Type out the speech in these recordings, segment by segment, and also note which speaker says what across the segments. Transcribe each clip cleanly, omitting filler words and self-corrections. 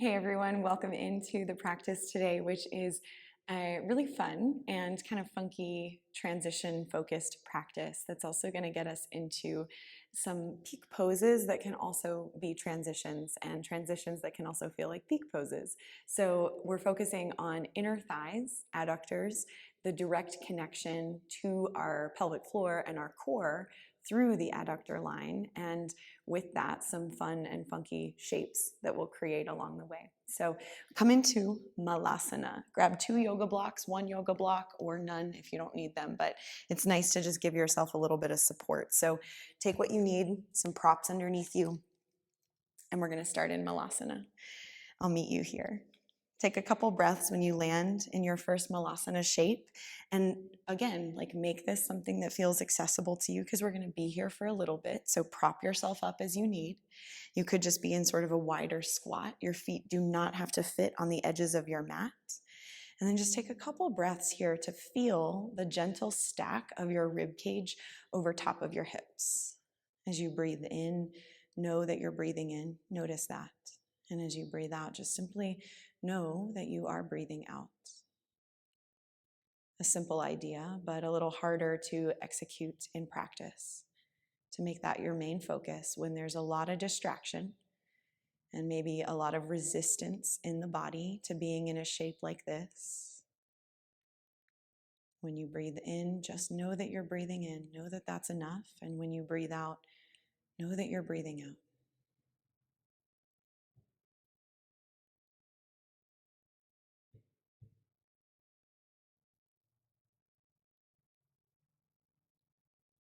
Speaker 1: Hey everyone, welcome into the practice today, which is a really fun and kind of funky transition focused practice that's also going to get us into some peak poses that can also be transitions and transitions that can also feel like peak poses. So we're focusing on inner thighs, adductors, the direct connection to our pelvic floor and our core through the adductor line, and with that, some fun and funky shapes that we'll create along the way. So come into malasana. Grab 2 yoga blocks, 1 yoga block, or none if you don't need them, but it's nice to just give yourself a little bit of support. So take what you need, some props underneath you, and we're going to start in malasana. I'll meet you here. Take a couple breaths when you land in your first malasana shape. And again, make this something that feels accessible to you because we're going to be here for a little bit. So prop yourself up as you need. You could just be in sort of a wider squat. Your feet do not have to fit on the edges of your mat. And then just take a couple breaths here to feel the gentle stack of your rib cage over top of your hips. As you breathe in, know that you're breathing in. Notice that. And as you breathe out, just simply know that you are breathing out. A simple idea, but a little harder to execute in practice. To make that your main focus when there's a lot of distraction and maybe a lot of resistance in the body to being in a shape like this. When you breathe in, just know that you're breathing in. Know that that's enough. And when you breathe out, know that you're breathing out.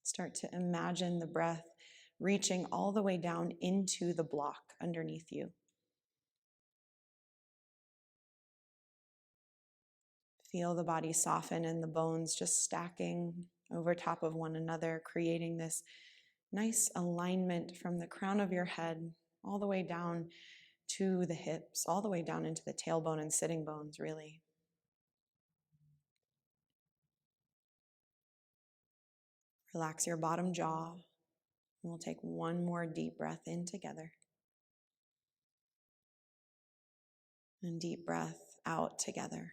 Speaker 1: Start to imagine the breath reaching all the way down into the block underneath you. Feel the body soften and the bones just stacking over top of one another, creating this nice alignment from the crown of your head all the way down to the hips, all the way down into the tailbone and sitting bones, really. Relax your bottom jaw. And we'll take one more deep breath in together. And deep breath out together.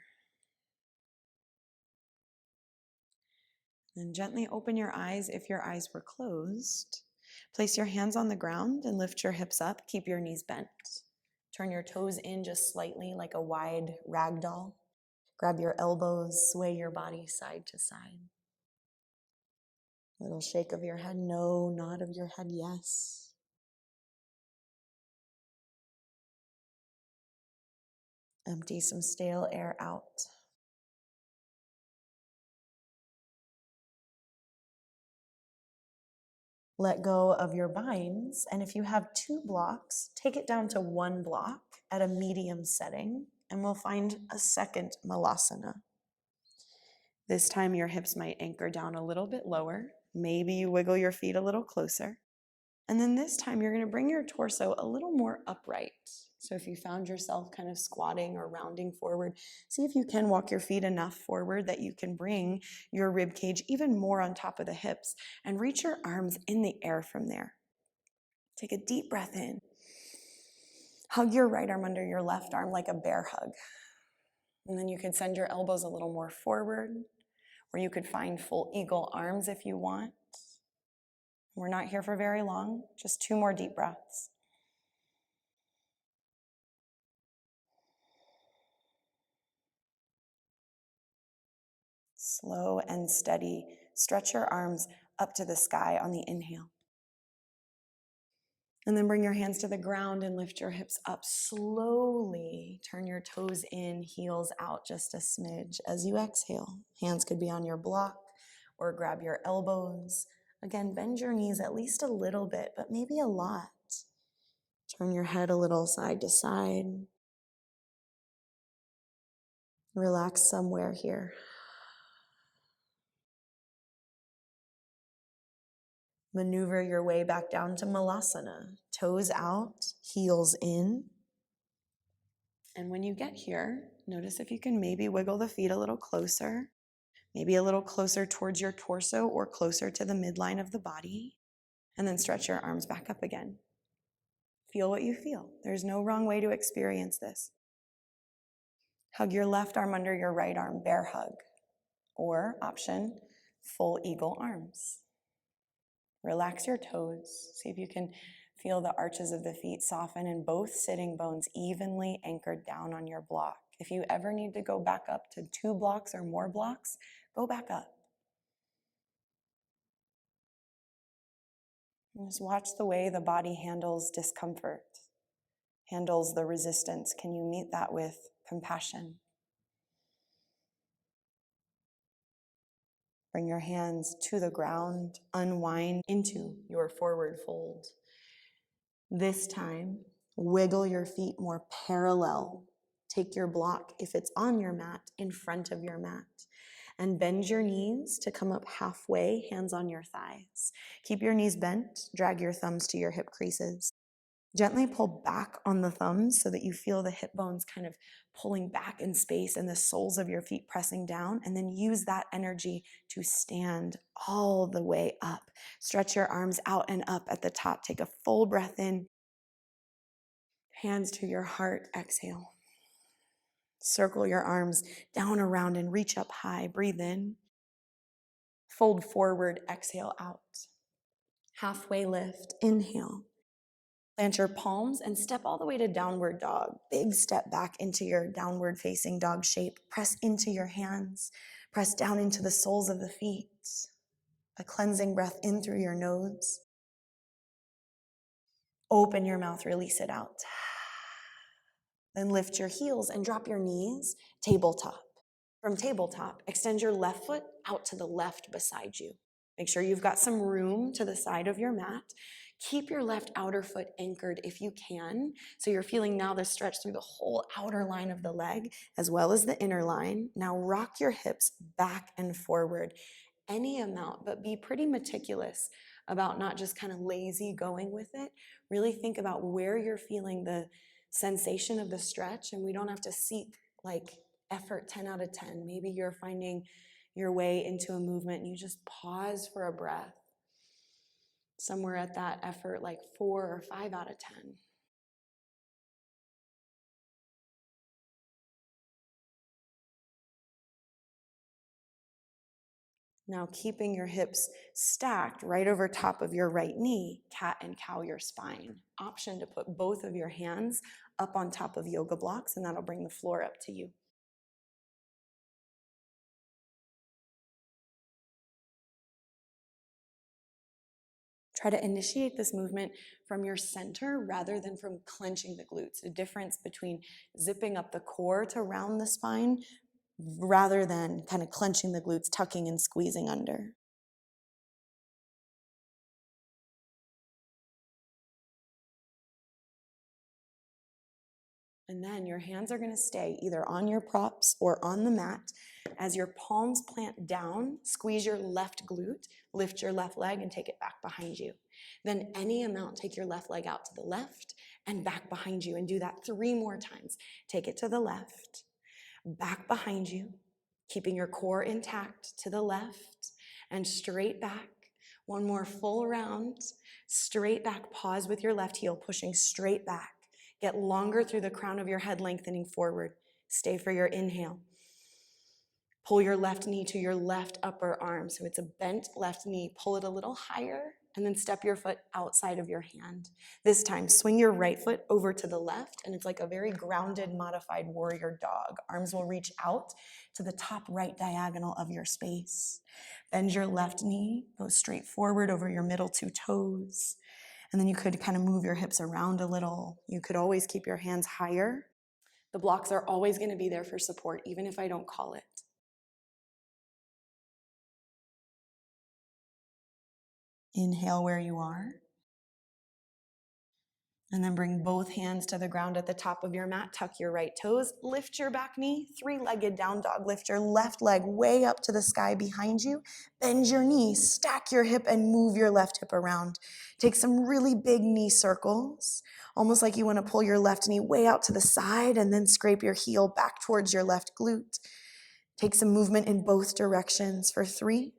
Speaker 1: And gently open your eyes if your eyes were closed. Place your hands on the ground and lift your hips up. Keep your knees bent. Turn your toes in just slightly like a wide rag doll. Grab your elbows, sway your body side to side. Little shake of your head, no. Nod of your head, yes. Empty some stale air out. Let go of your binds, and if you have 2 blocks, take it down to 1 block at a medium setting, and we'll find a second malasana. This time your hips might anchor down a little bit lower. Maybe you wiggle your feet a little closer. And then this time you're going to bring your torso a little more upright. So if you found yourself kind of squatting or rounding forward, see if you can walk your feet enough forward that you can bring your rib cage even more on top of the hips and reach your arms in the air from there. Take a deep breath in. Hug your right arm under your left arm like a bear hug. And then you can send your elbows a little more forward, or you could find full eagle arms if you want. We're not here for very long, just 2 more deep breaths. Slow and steady. Stretch your arms up to the sky on the inhale. And then bring your hands to the ground and lift your hips up slowly. Turn your toes in, heels out just a smidge as you exhale. Hands could be on your block or grab your elbows. Again, bend your knees at least a little bit, but maybe a lot. Turn your head a little side to side. Relax somewhere here. Maneuver your way back down to malasana. Toes out, heels in. And when you get here, notice if you can maybe wiggle the feet a little closer, maybe a little closer towards your torso or closer to the midline of the body. And then stretch your arms back up again. Feel what you feel. There's no wrong way to experience this. Hug your left arm under your right arm, bear hug. Or option, full eagle arms. Relax your toes. See if you can feel the arches of the feet soften and both sitting bones evenly anchored down on your block. If you ever need to go back up to 2 blocks or more blocks, go back up. And just watch the way the body handles discomfort, handles the resistance. Can you meet that with compassion? Bring your hands to the ground, unwind into your forward fold. This time, wiggle your feet more parallel. Take your block, if it's on your mat, in front of your mat. And bend your knees to come up halfway, hands on your thighs. Keep your knees bent, drag your thumbs to your hip creases. Gently pull back on the thumbs so that you feel the hip bones kind of pulling back in space and the soles of your feet pressing down, and then use that energy to stand all the way up. Stretch your arms out and up at the top. Take a full breath in. Hands to your heart, exhale. Circle your arms down around and reach up high. Breathe in. Fold forward, exhale out. Halfway lift, inhale. Plant your palms and step all the way to downward dog. Big step back into your downward facing dog shape. Press into your hands. Press down into the soles of the feet. A cleansing breath in through your nose. Open your mouth, release it out. Then lift your heels and drop your knees, tabletop. From tabletop, extend your left foot out to the left beside you. Make sure you've got some room to the side of your mat. Keep your left outer foot anchored if you can. So you're feeling now the stretch through the whole outer line of the leg as well as the inner line. Now rock your hips back and forward any amount, but be pretty meticulous about not just kind of lazy going with it. Really think about where you're feeling the sensation of the stretch, and we don't have to seek like effort 10 out of 10. Maybe you're finding your way into a movement and you just pause for a breath. Somewhere at that effort, like 4 or 5 out of 10. Now keeping your hips stacked right over top of your right knee, cat and cow your spine. Option to put both of your hands up on top of yoga blocks, and that'll bring the floor up to you. Try to initiate this movement from your center rather than from clenching the glutes. The difference between zipping up the core to round the spine rather than kind of clenching the glutes, tucking and squeezing under. And then your hands are going to stay either on your props or on the mat. As your palms plant down, squeeze your left glute, lift your left leg and take it back behind you. Then any amount, take your left leg out to the left and back behind you, and do that 3 more times. Take it to the left, back behind you, keeping your core intact to the left and straight back. 1 more full round, straight back. Pause with your left heel, pushing straight back. Get longer through the crown of your head, lengthening forward. Stay for your inhale. Pull your left knee to your left upper arm. So it's a bent left knee. Pull it a little higher and then step your foot outside of your hand. This time, swing your right foot over to the left, and it's like a very grounded, modified warrior dog. Arms will reach out to the top right diagonal of your space. Bend your left knee, go straight forward over your middle 2 toes. And then you could kind of move your hips around a little. You could always keep your hands higher. The blocks are always going to be there for support, even if I don't call it. Inhale where you are. And then bring both hands to the ground at the top of your mat. Tuck your right toes. Lift your back knee. 3-legged down dog. Lift your left leg way up to the sky behind you. Bend your knee. Stack your hip and move your left hip around. Take some really big knee circles. Almost like you want to pull your left knee way out to the side and then scrape your heel back towards your left glute. Take some movement in both directions for 3.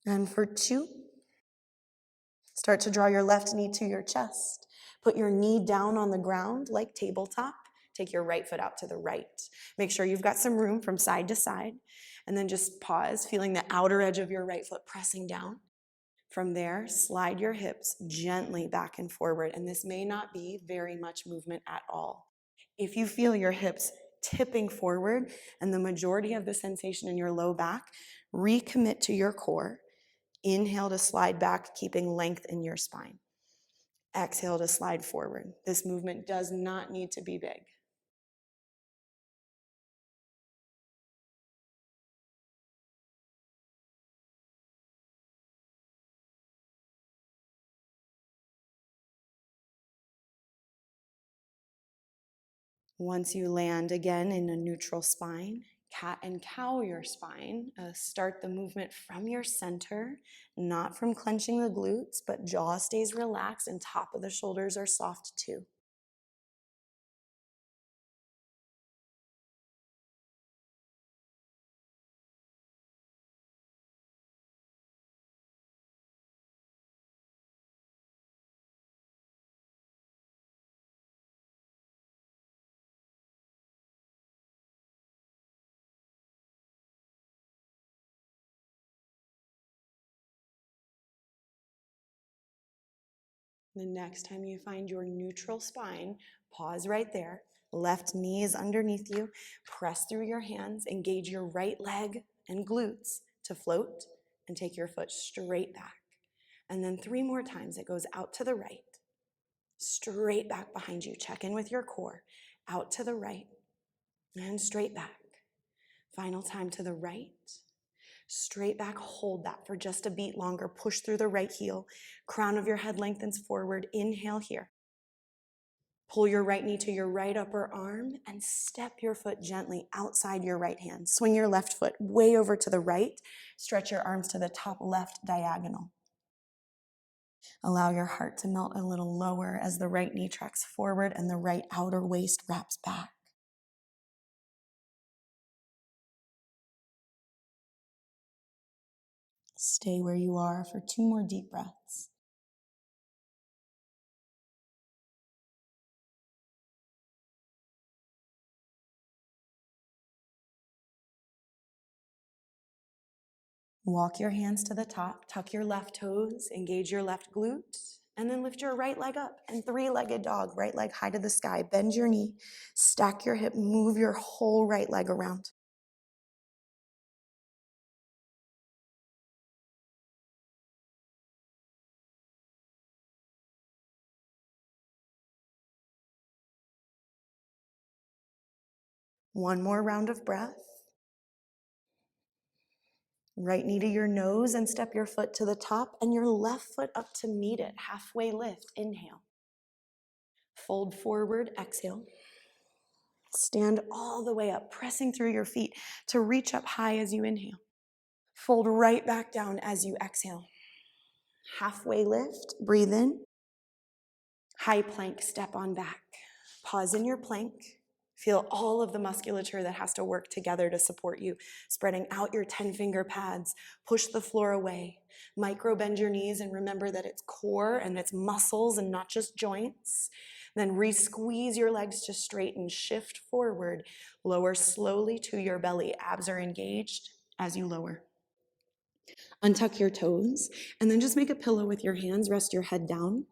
Speaker 1: And for 2. Start to draw your left knee to your chest. Put your knee down on the ground like tabletop. Take your right foot out to the right. Make sure you've got some room from side to side. And then just pause, feeling the outer edge of your right foot pressing down. From there, slide your hips gently back and forward. And this may not be very much movement at all. If you feel your hips tipping forward and the majority of the sensation in your low back, recommit to your core. Inhale to slide back, keeping length in your spine. Exhale to slide forward. This movement does not need to be big. Once you land again in a neutral spine, cat and cow your spine. Start the movement from your center, not from clenching the glutes, but jaw stays relaxed and top of the shoulders are soft too. The next time you find your neutral spine, pause right there. Left knee is underneath you. Press through your hands. Engage your right leg and glutes to float and take your foot straight back. And then 3 more times it goes out to the right, straight back behind you. Check in with your core. Out to the right and straight back. Final time to the right. Straight back, hold that for just a beat longer. Push through the right heel. Crown of your head lengthens forward. Inhale here. Pull your right knee to your right upper arm and step your foot gently outside your right hand. Swing your left foot way over to the right. Stretch your arms to the top left diagonal. Allow your heart to melt a little lower as the right knee tracks forward and the right outer waist wraps back. Stay where you are for 2 more deep breaths. Walk your hands to the top, tuck your left toes, engage your left glute, and then lift your right leg up and 3-legged dog, right leg high to the sky. Bend your knee, stack your hip, move your whole right leg around. One more round of breath. Right knee to your nose and step your foot to the top and your left foot up to meet it. Halfway lift, inhale. Fold forward, exhale. Stand all the way up, pressing through your feet to reach up high as you inhale. Fold right back down as you exhale. Halfway lift, breathe in. High plank, step on back. Pause in your plank. Feel all of the musculature that has to work together to support you. Spreading out your 10-finger pads. Push the floor away. Micro bend your knees and remember that it's core and it's muscles and not just joints. Then re-squeeze your legs to straighten. Shift forward. Lower slowly to your belly. Abs are engaged as you lower. Untuck your toes, and then just make a pillow with your hands. Rest your head down.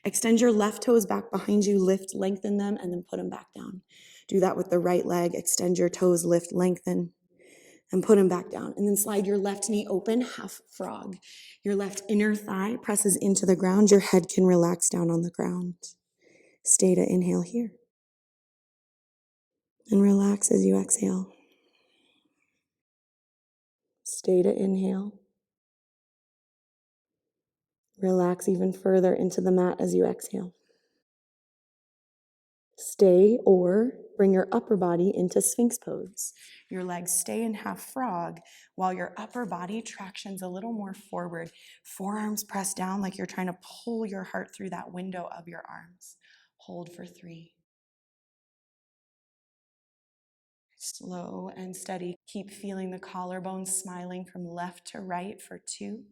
Speaker 1: Extend your left toes back behind you, lift, lengthen them, and then put them back down. Do that with the right leg. Extend your toes, lift, lengthen, and put them back down. And then slide your left knee open, half frog. Your left inner thigh presses into the ground. Your head can relax down on the ground. Stay to inhale here. And relax as you exhale. Stay to inhale. Relax even further into the mat as you exhale. Stay or bring your upper body into Sphinx pose. Your legs stay in half frog while your upper body tractions a little more forward. Forearms press down like you're trying to pull your heart through that window of your arms. Hold for 3. Slow and steady. Keep feeling the collarbones smiling from left to right for 2.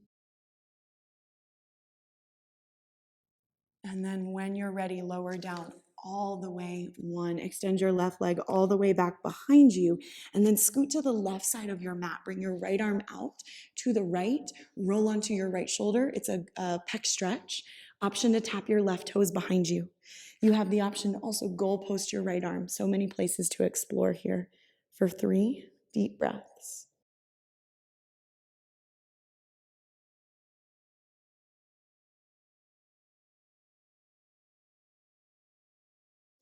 Speaker 1: And then when you're ready, lower down all the way. 1, extend your left leg all the way back behind you, and then scoot to the left side of your mat. Bring your right arm out to the right, roll onto your right shoulder. It's a pec stretch. Option to tap your left toes behind you. You have the option to also goal post your right arm. So many places to explore here. For 3 deep breaths.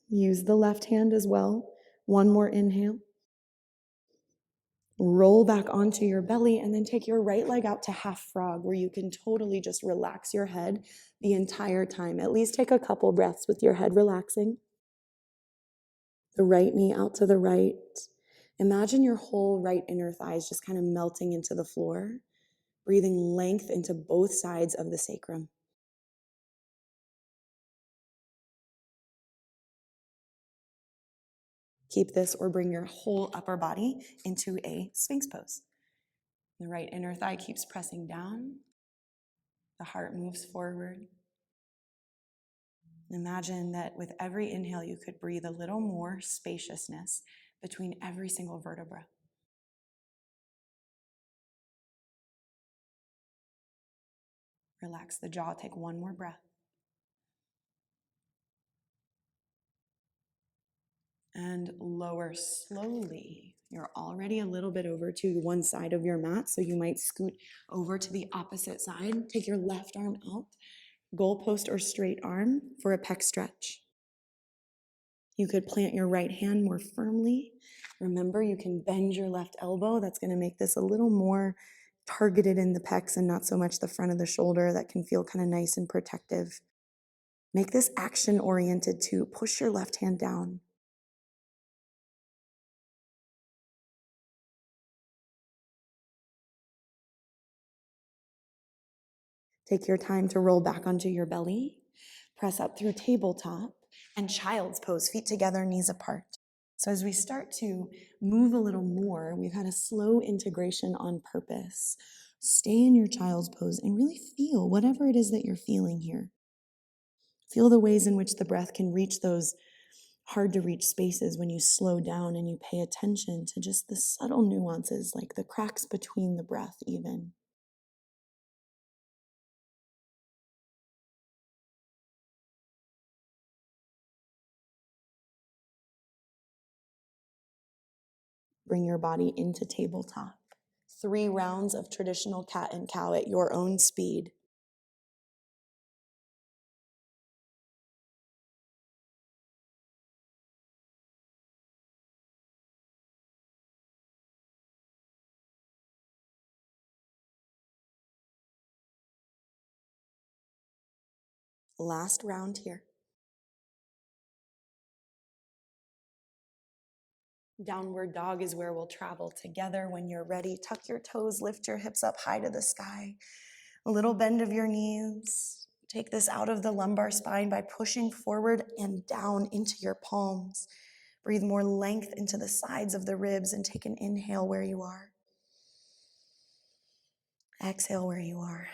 Speaker 1: Use the left hand as well. 1 more inhale. Roll back onto your belly, and then take your right leg out to half frog, where you can totally just relax your head the entire time. At least take a couple breaths with your head relaxing. The right knee out to the right. Imagine your whole right inner thighs just kind of melting into the floor, breathing length into both sides of the sacrum. Keep this or bring your whole upper body into a Sphinx pose. The right inner thigh keeps pressing down. The heart moves forward. Imagine that with every inhale, you could breathe a little more spaciousness between every single vertebra. Relax the jaw. Take 1 more breath. And lower slowly. You're already a little bit over to one side of your mat, so you might scoot over to the opposite side. Take your left arm out, goal post or straight arm for a pec stretch. You could plant your right hand more firmly. Remember, you can bend your left elbow. That's going to make this a little more targeted in the pecs and not so much the front of the shoulder. That can feel kind of nice and protective. Make this action oriented too. Push your left hand down. Take your time to roll back onto your belly. Press up through tabletop and child's pose, feet together, knees apart. So as we start to move a little more, we've had a slow integration on purpose. Stay in your child's pose and really feel whatever it is that you're feeling here. Feel the ways in which the breath can reach those hard to reach spaces when you slow down and you pay attention to just the subtle nuances, like the cracks between the breath even. Bring your body into tabletop. 3 rounds of traditional cat and cow at your own speed. Last round here. Downward dog is where we'll travel together. When you're ready, tuck your toes, lift your hips up high to the sky. A little bend of your knees. Take this out of the lumbar spine by pushing forward and down into your palms. Breathe more length into the sides of the ribs and take an inhale where you are. Exhale where you are.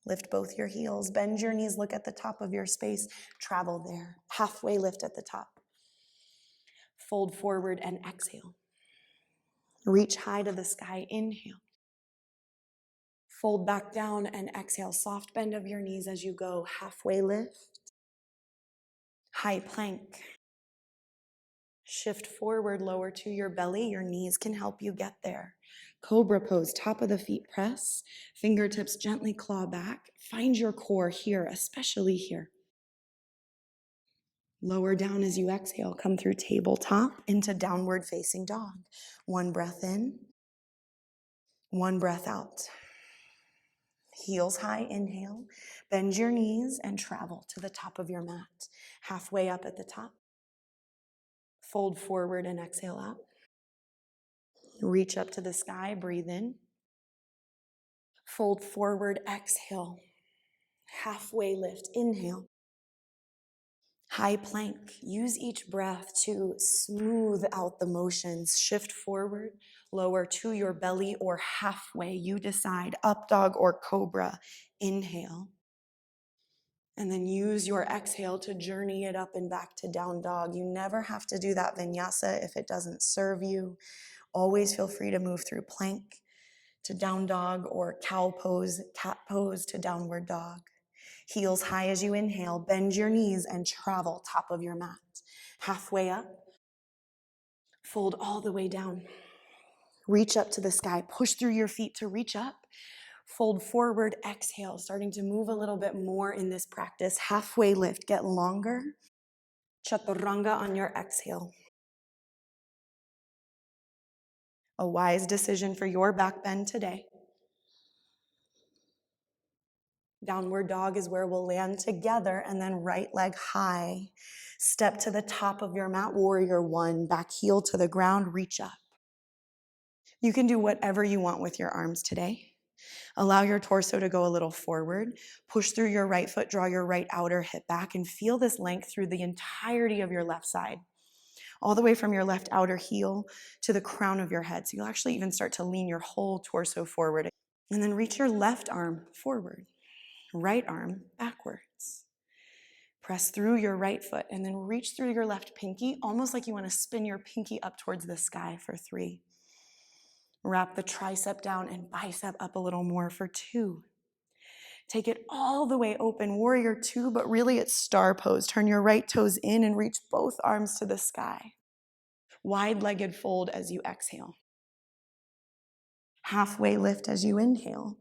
Speaker 1: Lift both your heels, bend your knees, look at the top of your space, travel there. Halfway lift at the top. Fold forward and exhale. Reach high to the sky, inhale. Fold back down and exhale. Soft bend of your knees as you go. Halfway lift. High plank. Shift forward, lower to your belly. Your knees can help you get there. Cobra pose, top of the feet press. Fingertips gently claw back. Find your core here, especially here. Lower down as you exhale. Come through tabletop into downward facing dog. 1 breath in. 1 breath out. Heels high, inhale. Bend your knees and travel to the top of your mat. Halfway up at the top. Fold forward and exhale out. Reach up to the sky, breathe in. Fold forward, exhale. Halfway lift, inhale. High plank. Use each breath to smooth out the motions. Shift forward, lower to your belly or halfway. You decide, up dog or cobra. Inhale. And then use your exhale to journey it up and back to down dog. You never have to do that vinyasa if it doesn't serve you. Always feel free to move through plank to down dog, or cow pose, cat pose to downward dog. Heels high as you inhale, bend your knees and travel top of your mat. Halfway up, fold all the way down. Reach up to the sky, push through your feet to reach up. Fold forward, exhale, starting to move a little bit more in this practice. Halfway lift, get longer. Chaturanga on your exhale. A wise decision for your back bend today. Downward dog is where we'll land together, and then right leg high. Step to the top of your mat, warrior one. Back heel to the ground, reach up. You can do whatever you want with your arms today. Allow your torso to go a little forward. Push through your right foot, draw your right outer hip back, and feel this length through the entirety of your left side. All the way from your left outer heel to the crown of your head. So you'll actually even start to lean your whole torso forward. And then reach your left arm forward, right arm backwards. Press through your right foot and then reach through your left pinky, almost like you want to spin your pinky up towards the sky for 3. Wrap the tricep down and bicep up a little more for 2. Take it all the way open, warrior 2, but really it's star pose. Turn your right toes in and reach both arms to the sky. Wide-legged fold as you exhale. Halfway lift as you inhale.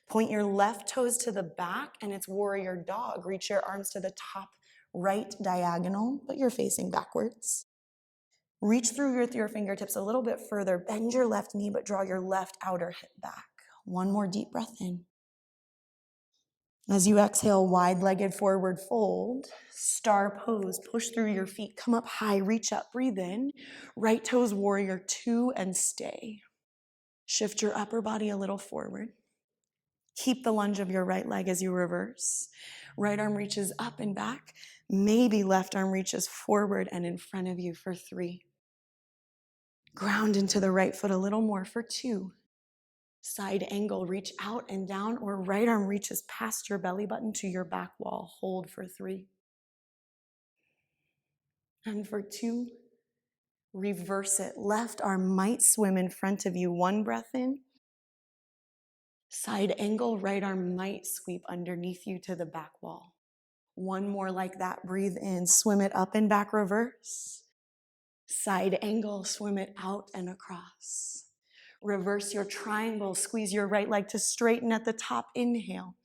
Speaker 1: Point your left toes to the back and it's warrior dog. Reach your arms to the top right diagonal, but you're facing backwards. Reach through with your fingertips a little bit further. Bend your left knee, but draw your left outer hip back. One more deep breath in. As you exhale, wide-legged forward fold, star pose, push through your feet, come up high, reach up, breathe in. Right toes, warrior 2, and stay. Shift your upper body a little forward. Keep the lunge of your right leg as you reverse. Right arm reaches up and back. Maybe left arm reaches forward and in front of you for 3. Ground into the right foot a little more for 2. Side angle, reach out and down, or right arm reaches past your belly button to your back wall. Hold for 3. And for 2, reverse it. Left arm might swim in front of you. 1 breath in. Side angle, right arm might sweep underneath you to the back wall. 1 more like that. Breathe in, swim it up and back, reverse. Side angle, swim it out and across. Reverse your triangle, squeeze your right leg to straighten at the top. Inhale.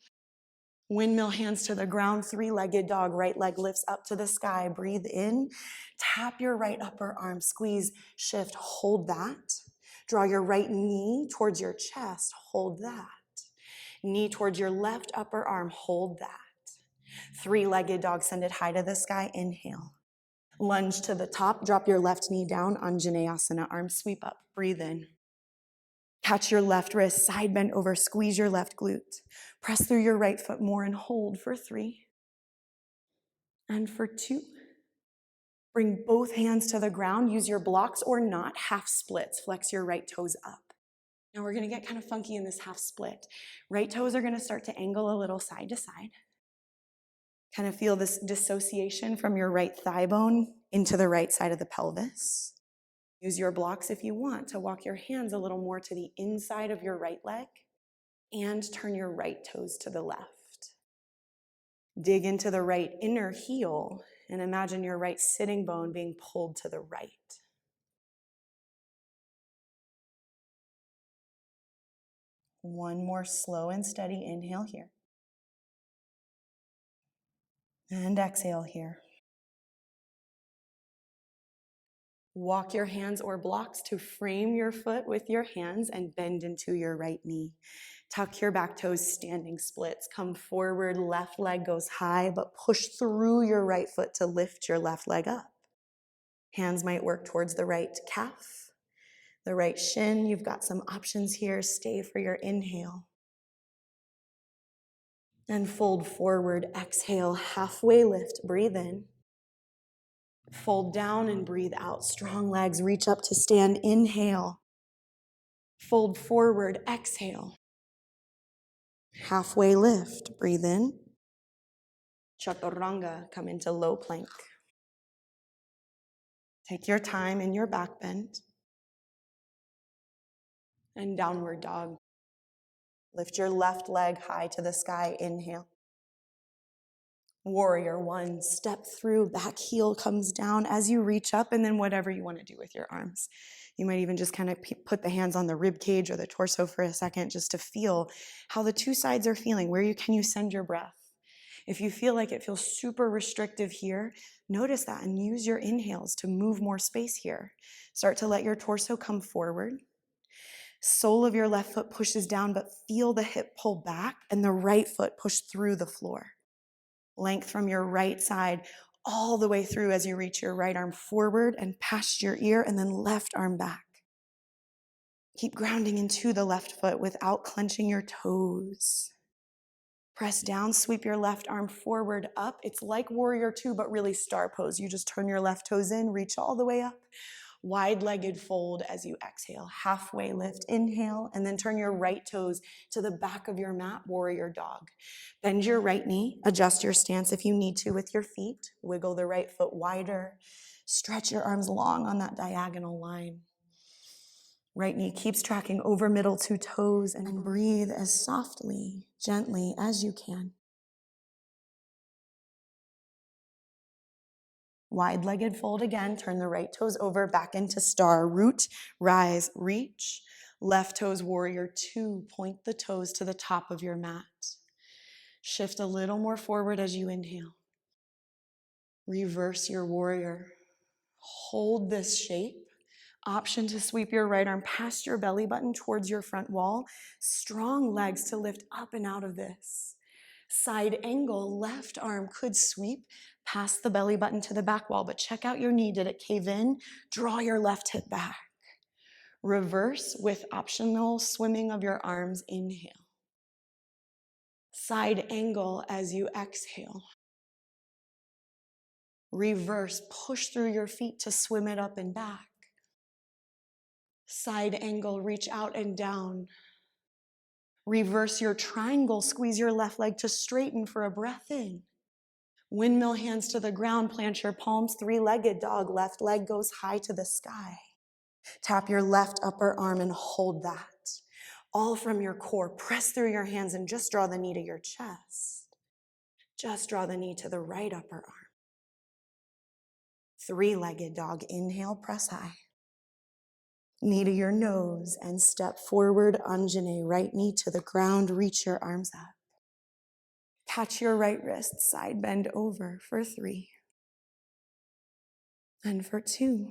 Speaker 1: Windmill hands to the ground, 3-legged dog. Right leg lifts up to the sky. Breathe in. Tap your right upper arm. Squeeze, shift, hold that. Draw your right knee towards your chest. Hold that. Knee towards your left upper arm. Hold that. 3-legged dog. Send it high to the sky. Inhale. Lunge to the top. Drop your left knee down. Anjaneyasana. Arm sweep up. Breathe in. Catch your left wrist, side bend over, squeeze your left glute. Press through your right foot more and hold for 3. And for 2. Bring both hands to the ground. Use your blocks or not, half splits. Flex your right toes up. Now we're going to get kind of funky in this half split. Right toes are going to start to angle a little side to side. Kind of feel this dissociation from your right thigh bone into the right side of the pelvis. Use your blocks if you want to walk your hands a little more to the inside of your right leg and turn your right toes to the left. Dig into the right inner heel and imagine your right sitting bone being pulled to the right. One more slow and steady inhale here. And exhale here. Walk your hands or blocks to frame your foot with your hands and bend into your right knee. Tuck your back toes, standing splits. Come forward, left leg goes high, but push through your right foot to lift your left leg up. Hands might work towards the right calf, the right shin. You've got some options here. Stay for your inhale. And fold forward, exhale, halfway lift, breathe in. Fold down and breathe out. Strong legs, reach up to stand. Inhale. Fold forward, exhale. Halfway lift, breathe in. Chaturanga, come into low plank. Take your time in your back bend. And downward dog. Lift your left leg high to the sky, inhale. Warrior one, step through, back heel comes down as you reach up, and then whatever you want to do with your arms. You might even just kind of put the hands on the rib cage or the torso for a second just to feel how the two sides are feeling. Can you send your breath? If you feel like it feels super restrictive here, notice that and use your inhales to move more space here. Start to let your torso come forward. Sole of your left foot pushes down, but feel the hip pull back and the right foot push through the floor. Length from your right side all the way through as you reach your right arm forward and past your ear, and then left arm back. Keep grounding into the left foot without clenching your toes. Press down, sweep your left arm forward up. It's like warrior two, but really star pose. You just turn your left toes in, reach all the way up. Wide-legged fold as you exhale. Halfway lift, inhale, and then turn your right toes to the back of your mat, warrior dog. Bend your right knee, adjust your stance if you need to with your feet. Wiggle the right foot wider. Stretch your arms long on that diagonal line. Right knee keeps tracking over middle two toes, and breathe as softly, gently as you can. Wide-legged fold again, turn the right toes over, back into star, root, rise, reach. Left toes, warrior two, point the toes to the top of your mat. Shift a little more forward as you inhale. Reverse your warrior. Hold this shape. Option to sweep your right arm past your belly button towards your front wall. Strong legs to lift up and out of this. Side angle, left arm could sweep past the belly button to the back wall, but check out your knee. Did it cave in? Draw your left hip back. Reverse with optional swimming of your arms. Inhale. Side angle as you exhale. Reverse, push through your feet to swim it up and back. Side angle, reach out and down. Reverse your triangle, squeeze your left leg to straighten for a breath in. Windmill hands to the ground, plant your palms, three-legged dog, left leg goes high to the sky. Tap your left upper arm and hold that. All from your core, press through your hands and just draw the knee to your chest. Just draw the knee to the right upper arm. Three-legged dog, inhale, press high. Knee to your nose and step forward, Anjane, right knee to the ground, reach your arms up. Catch your right wrist, side bend over for 3. And for 2.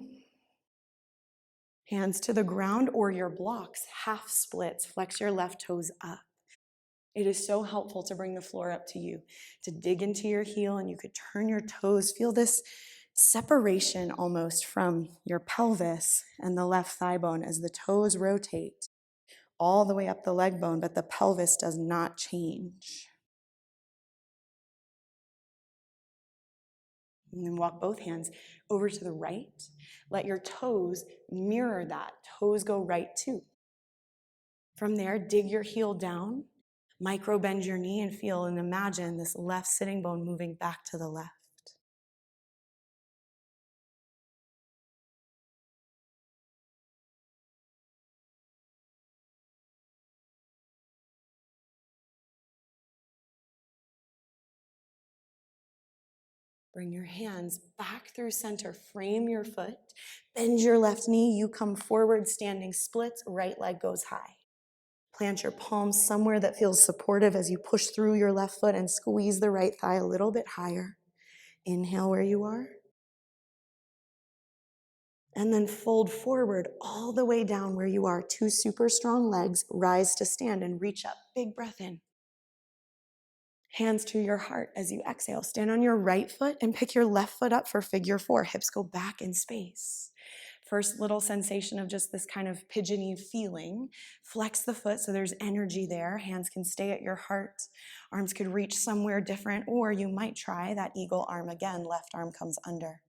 Speaker 1: Hands to the ground or your blocks, half splits, flex your left toes up. It is so helpful to bring the floor up to you, to dig into your heel, and you could turn your toes, feel this separation almost from your pelvis and the left thigh bone as the toes rotate all the way up the leg bone, but the pelvis does not change. And then walk both hands over to the right. Let your toes mirror that. Toes go right too. From there, dig your heel down, micro bend your knee, and feel and imagine this left sitting bone moving back to the left. Bring your hands back through center, frame your foot, bend your left knee, you come forward, standing splits, right leg goes high. Plant your palms somewhere that feels supportive as you push through your left foot and squeeze the right thigh a little bit higher. Inhale where you are. And then fold forward all the way down where you are. 2 super strong legs, rise to stand and reach up. Big breath in. Hands to your heart as you exhale. Stand on your right foot and pick your left foot up for figure 4. Hips go back in space. First little sensation of just this kind of pigeony feeling. Flex the foot so there's energy there. Hands can stay at your heart. Arms could reach somewhere different, or you might try that eagle arm again. Left arm comes under.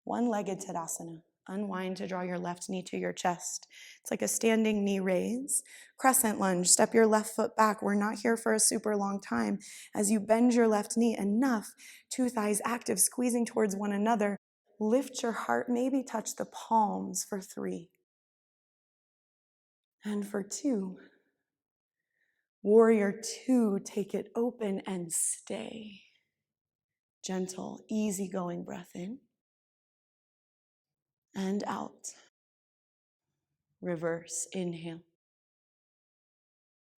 Speaker 1: One-legged Tadasana. Unwind to draw your left knee to your chest. It's like a standing knee raise. Crescent lunge. Step your left foot back. We're not here for a super long time. As you bend your left knee enough, two thighs active, squeezing towards one another. Lift your heart, maybe touch the palms for 3. And for 2. Warrior 2, take it open and stay. Gentle, easygoing breath in and out. Reverse, inhale.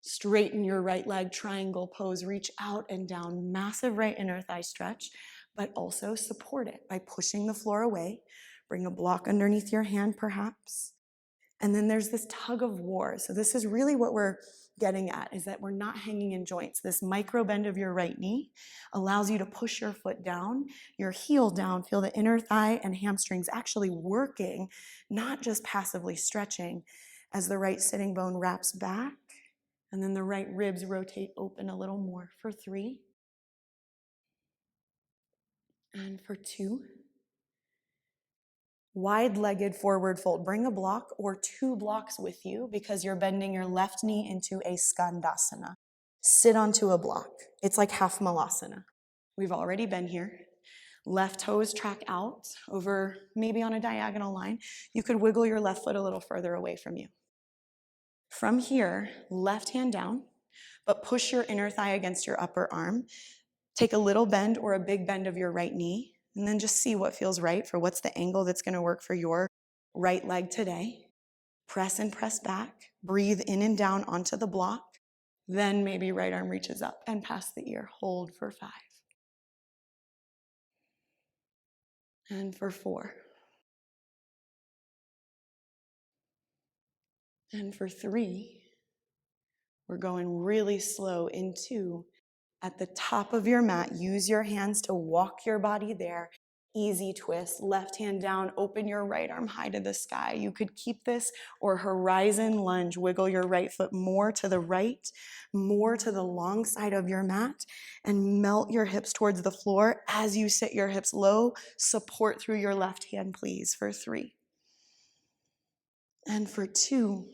Speaker 1: Straighten your right leg, triangle pose, reach out and down. Massive right inner thigh stretch, but also support it by pushing the floor away. Bring a block underneath your hand perhaps. And then there's this tug of war. So this is really what we're getting at, is that we're not hanging in joints. This micro bend of your right knee allows you to push your foot down, your heel down, feel the inner thigh and hamstrings actually working, not just passively stretching as the right sitting bone wraps back. And then the right ribs rotate open a little more for 3. And for 2. Wide-legged forward fold. Bring a block or 2 blocks with you because you're bending your left knee into a Skandasana. Sit onto a block. It's like half malasana. We've already been here. Left toes track out over maybe on a diagonal line. You could wiggle your left foot a little further away from you. From here, left hand down, but push your inner thigh against your upper arm. Take a little bend or a big bend of your right knee, and then just see what feels right for what's the angle that's going to work for your right leg today. Press and press back. Breathe in and down onto the block. Then maybe right arm reaches up and past the ear. Hold for 5. And for 4. And for 3. We're going really slow into at the top of your mat. Use your hands to walk your body there. Easy twist, left hand down, open your right arm high to the sky. You could keep this or horizon lunge. Wiggle your right foot more to the right, more to the long side of your mat, and melt your hips towards the floor. As you sit your hips low, support through your left hand, please, for 3. And for 2.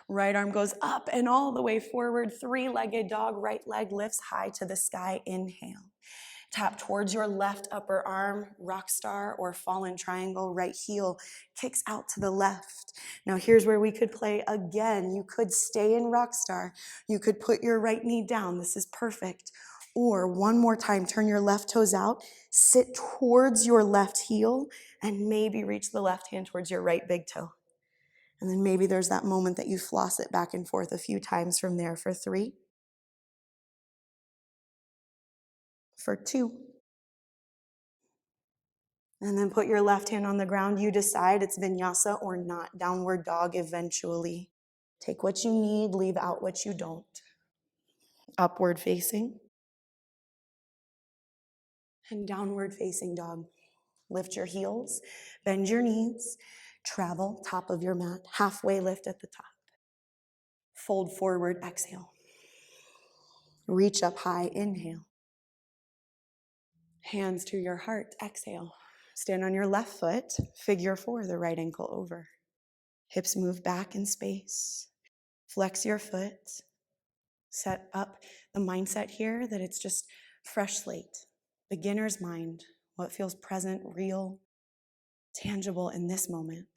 Speaker 1: Right arm goes up and all the way forward. 3-legged dog. Right leg lifts high to the sky. Inhale. Tap towards your left upper arm, rock star or fallen triangle. Right heel kicks out to the left. Now here's where we could play again. You could stay in rock star. You could put your right knee down. This is perfect. Or one more time, turn your left toes out, sit towards your left heel, and maybe reach the left hand towards your right big toe. And then maybe there's that moment that you floss it back and forth a few times from there for 3. For 2. And then put your left hand on the ground. You decide it's vinyasa or not. Downward dog eventually. Take what you need, leave out what you don't. Upward facing. And downward facing dog. Lift your heels, bend your knees, travel top of your mat, halfway lift at the top. Fold forward, exhale. Reach up high, inhale. Hands to your heart, exhale. Stand on your left foot, figure 4, the right ankle over. Hips move back in space. Flex your foot. Set up the mindset here that it's just fresh slate. Beginner's mind, what feels present, real, tangible in this moment.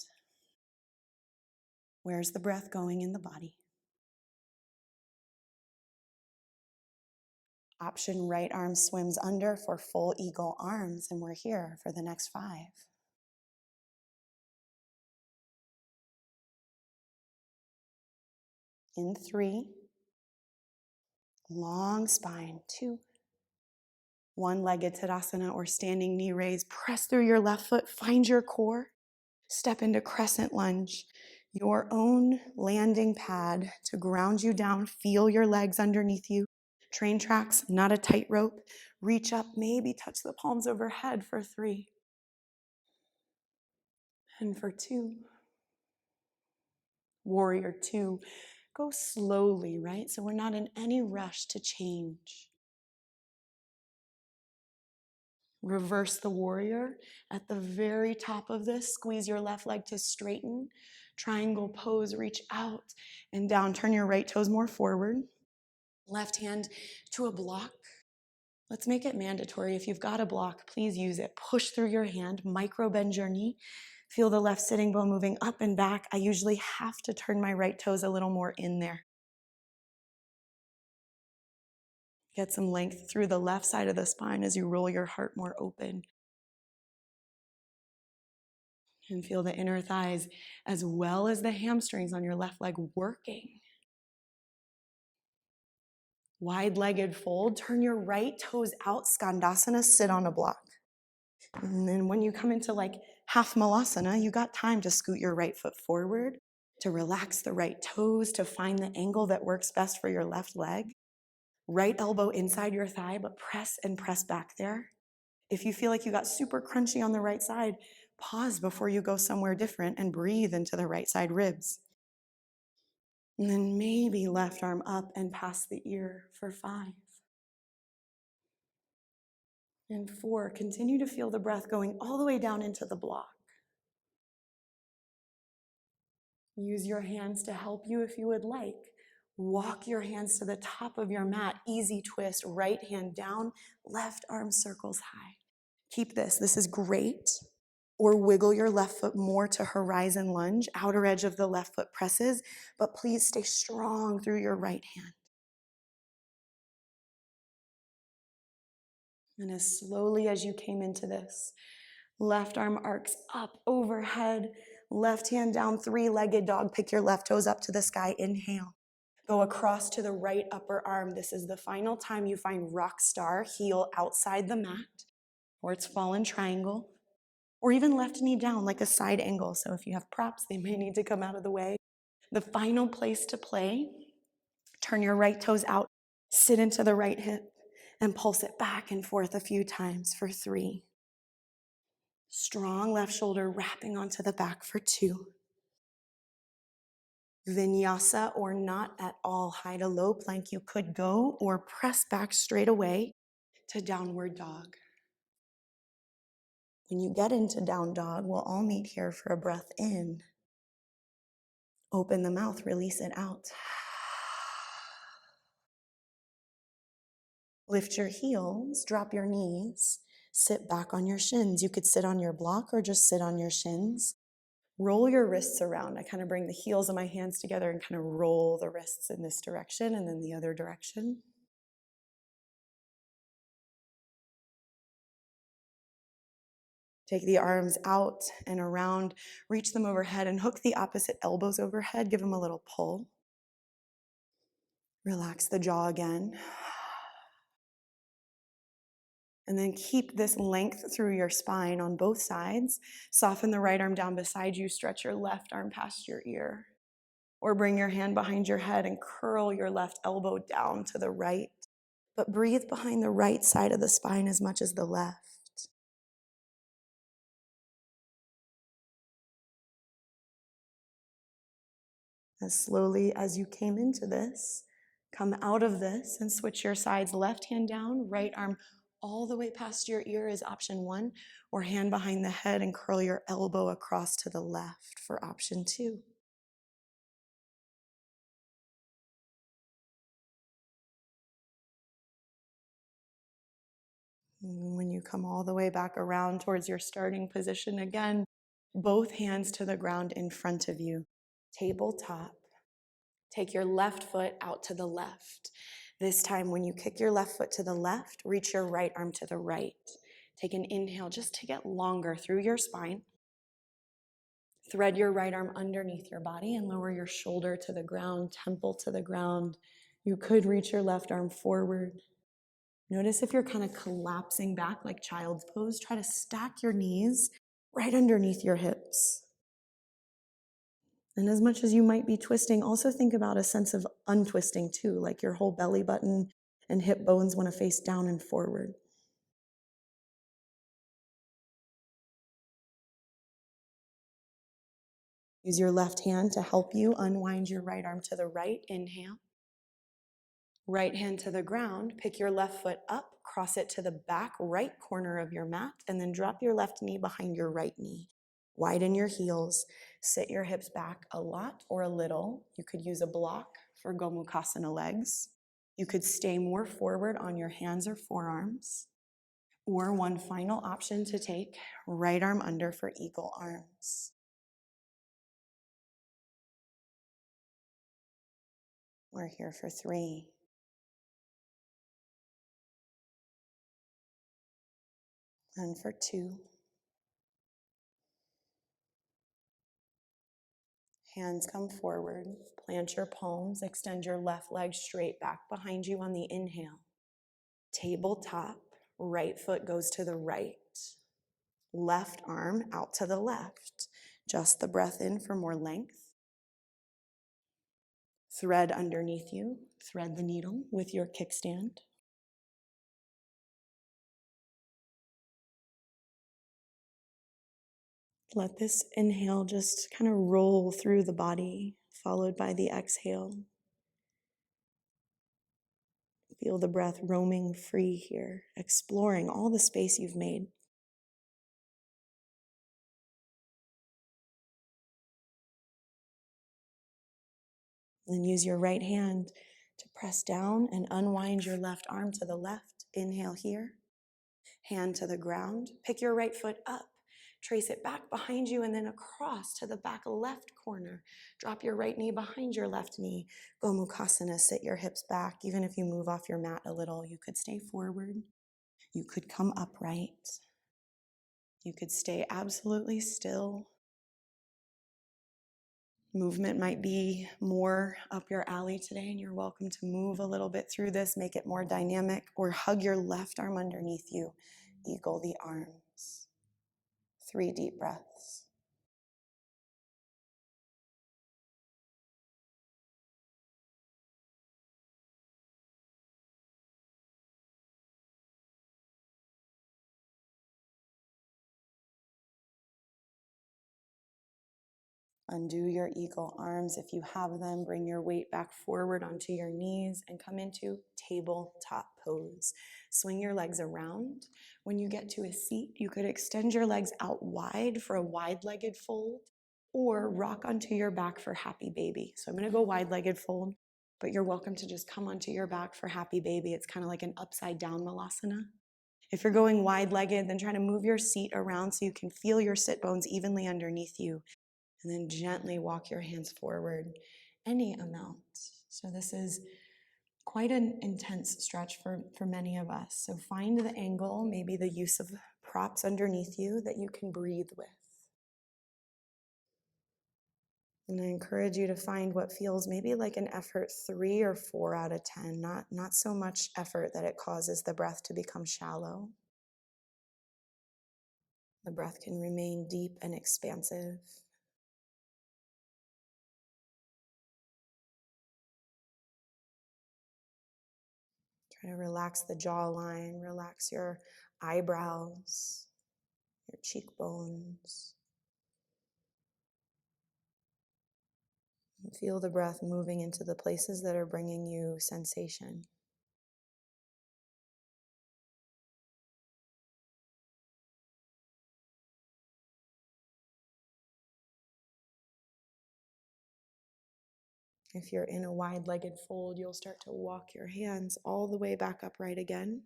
Speaker 1: Where's the breath going in the body? Option right arm swims under for full eagle arms, and we're here for the next 5. In 3, long spine, 2, one-legged Tadasana or standing knee raise. Press through your left foot, find your core, step into crescent lunge, your own landing pad to ground you down. Feel your legs underneath you. Train tracks, not a tightrope. Reach up, maybe touch the palms overhead for 3. And for 2. Warrior 2. Go slowly, right? So we're not in any rush to change. Reverse the warrior. At the very top of this, squeeze your left leg to straighten. Triangle pose, reach out and down. Turn your right toes more forward. Left hand to a block. Let's make it mandatory. If you've got a block, please use it. Push through your hand, micro bend your knee. Feel the left sitting bone moving up and back. I usually have to turn my right toes a little more in there. Get some length through the left side of the spine as you roll your heart more open. And feel the inner thighs as well as the hamstrings on your left leg working. Wide-legged fold. Turn your right toes out. Skandasana, sit on a block. And then when you come into like half malasana, you got time to scoot your right foot forward, to relax the right toes, to find the angle that works best for your left leg. Right elbow inside your thigh, but press and press back there. If you feel like you got super crunchy on the right side, pause before you go somewhere different and breathe into the right side ribs. And then maybe left arm up and past the ear for 5. And 4, continue to feel the breath going all the way down into the block. Use your hands to help you if you would like. Walk your hands to the top of your mat. Easy twist, right hand down, left arm circles high. Keep this. This is great. Or wiggle your left foot more to horizon lunge. Outer edge of the left foot presses, but please stay strong through your right hand. And as slowly as you came into this, left arm arcs up overhead, left hand down, 3-legged dog. Pick your left toes up to the sky. Inhale. Go across to the right upper arm. This is the final time you find rock star, heel outside the mat, or it's fallen triangle, or even left knee down like a side angle. So if you have props, they may need to come out of the way. The final place to play, turn your right toes out, sit into the right hip, and pulse it back and forth a few times for 3. Strong left shoulder wrapping onto the back for 2. Vinyasa or not at all, high to low plank. You could go or press back straight away to downward dog. When you get into down dog, we'll all meet here for a breath in. Open the mouth, release it out. Lift your heels, drop your knees, sit back on your shins. You could sit on your block or just sit on your shins. Roll your wrists around. I kind of bring the heels of my hands together and kind of roll the wrists in this direction and then the other direction. Take the arms out and around, reach them overhead and hook the opposite elbows overhead. Give them a little pull. Relax the jaw again. And then keep this length through your spine on both sides. Soften the right arm down beside you. Stretch your left arm past your ear. Or bring your hand behind your head and curl your left elbow down to the right. But breathe behind the right side of the spine as much as the left. As slowly as you came into this, come out of this and switch your sides. Left hand down, right arm all the way past your ear is option 1, or hand behind the head and curl your elbow across to the left for option 2. And when you come all the way back around towards your starting position again, both hands to the ground in front of you. Tabletop. Take your left foot out to the left. This time, when you kick your left foot to the left, reach your right arm to the right. Take an inhale just to get longer through your spine. Thread your right arm underneath your body and lower your shoulder to the ground, temple to the ground. You could reach your left arm forward. Notice if you're kind of collapsing back like child's pose, try to stack your knees right underneath your hips. And as much as you might be twisting, also think about a sense of untwisting too, like your whole belly button and hip bones want to face down and forward. Use your left hand to help you unwind your right arm to the right. Inhale. Right hand to the ground, pick your left foot up, cross it to the back right corner of your mat, and then drop your left knee behind your right knee. Widen your heels, sit your hips back a lot or a little. You could use a block for Gomukhasana legs. You could stay more forward on your hands or forearms. Or one final option to take, right arm under for eagle arms. We're here for 3. And for 2. Hands come forward, plant your palms, extend your left leg straight back behind you on the inhale. Tabletop, right foot goes to the right. Left arm out to the left. Just the breath in for more length. Thread underneath you, thread the needle with your kickstand. Let this inhale just kind of roll through the body, followed by the exhale. Feel the breath roaming free here, exploring all the space you've made. Then use your right hand to press down and unwind your left arm to the left. Inhale here. Hand to the ground. Pick your right foot up. Trace it back behind you and then across to the back left corner. Drop your right knee behind your left knee. Gomukhasana, sit your hips back. Even if you move off your mat a little, you could stay forward. You could come upright. You could stay absolutely still. Movement might be more up your alley today, and you're welcome to move a little bit through this, make it more dynamic, or hug your left arm underneath you. Eagle the arms. 3 deep breaths. Undo your eagle arms if you have them. Bring your weight back forward onto your knees and come into tabletop pose. Swing your legs around. When you get to a seat, you could extend your legs out wide for a wide-legged fold or rock onto your back for happy baby. So I'm going to go wide-legged fold, but you're welcome to just come onto your back for happy baby. It's kind of like an upside down malasana. If you're going wide-legged, then try to move your seat around so you can feel your sit bones evenly underneath you. And then gently walk your hands forward any amount. So this is quite an intense stretch for many of us. So find the angle, maybe the use of props underneath you that you can breathe with. And I encourage you to find what feels maybe like an effort 3 or 4 out of 10, not so much effort that it causes the breath to become shallow. The breath can remain deep and expansive. Try to relax the jawline, relax your eyebrows, your cheekbones. And feel the breath moving into the places that are bringing you sensation. If you're in a wide-legged fold, you'll start to walk your hands all the way back upright again.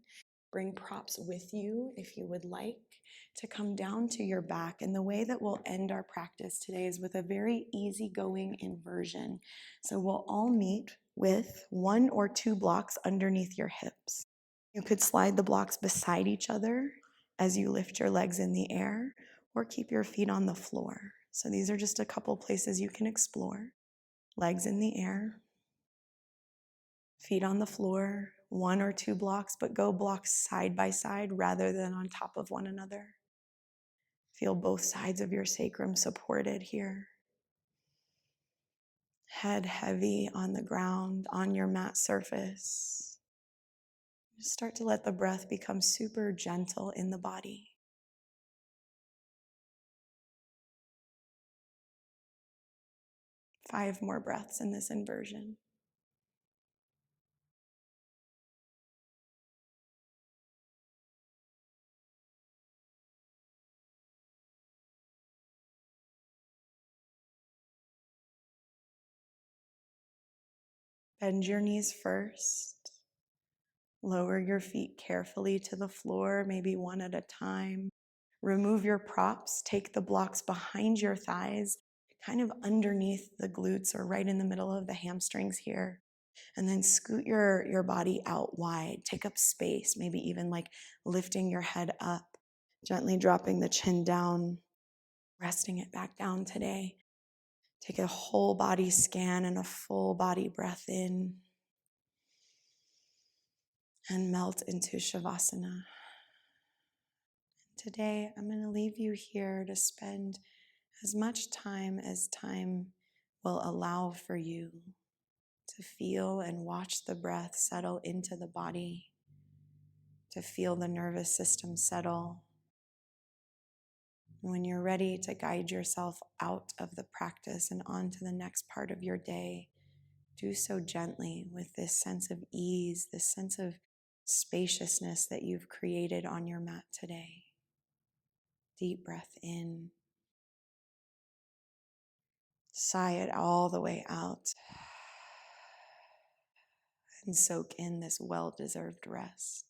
Speaker 1: Bring props with you if you would like to come down to your back. And the way that we'll end our practice today is with a very easygoing inversion. So we'll all meet with 1 or 2 blocks underneath your hips. You could slide the blocks beside each other as you lift your legs in the air, or keep your feet on the floor. So these are just a couple places you can explore. Legs in the air, feet on the floor, 1 or 2 blocks, but go blocks side by side rather than on top of one another. Feel both sides of your sacrum supported here. Head heavy on the ground, on your mat surface. Just start to let the breath become super gentle in the body. 5 more breaths in this inversion. Bend your knees first. Lower your feet carefully to the floor, maybe one at a time. Remove your props. Take the blocks behind your thighs, kind of underneath the glutes or right in the middle of the hamstrings here. And then scoot your body out wide. Take up space, maybe even like lifting your head up, gently dropping the chin down, resting it back down today. Take a whole body scan and a full body breath in. And melt into Shavasana. Today, I'm going to leave you here to spend as much time as time will allow for you to feel and watch the breath settle into the body, to feel the nervous system settle. When you're ready to guide yourself out of the practice and on to the next part of your day, do so gently with this sense of ease, this sense of spaciousness that you've created on your mat today. Deep breath in. Sigh it all the way out. And soak in this well-deserved rest.